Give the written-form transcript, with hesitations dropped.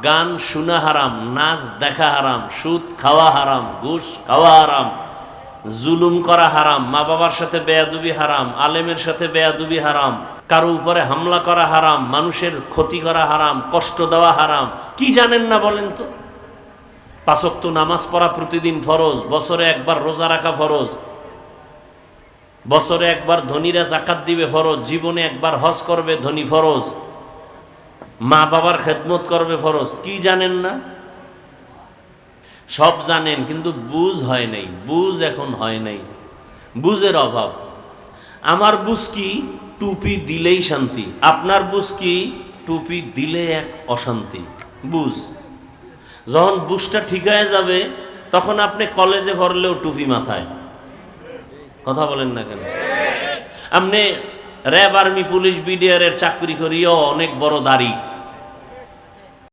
গান শোনা হারাম, নাচ দেখা হারাম, সুদ খাওয়া হারাম, ঘুষ খাওয়া হারাম, জুলুম করা হারাম, মা বাবার সাথে বেয়াদবি হারাম, আলেমের সাথে বেয়াদবি হারাম, কারো উপরে হামলা করা হারাম, মানুষের ক্ষতি করা হারাম, কষ্ট দেওয়া হারাম। কি জানেন না বলেন তো? 5 ওয়াক্ত নামাজ পড়া প্রতিদিন ফরজ, বছরে একবার রোজা রাখা ফরজ, বছরে একবার ধনীরা যাকাত দিবে ফরজ, জীবনে একবার হজ করবে ধনী ফরজ, মা বাবার খেদমত করবে ফরজ। কি জানেন না? সব জানেন, কিন্তু বুঝ হয় নাই, বুঝ এখন হয় নাই, বুঝের অভাব। আমার বুঝ কি টুপি দিলেই শান্তি, আপনার বুঝ কি টুপি দিলে এক অশান্তি। বুঝ যখন বুঝটা ঠিক হয়ে যাবে তখন আপনি কলেজে ভরলেও টুপি মাথায়। কথা বলেন না কেন? আপনি র্যাব, আর্মি, পুলিশ, বিডিআর এর চাকরি করিও অনেক বড় দাড়ি,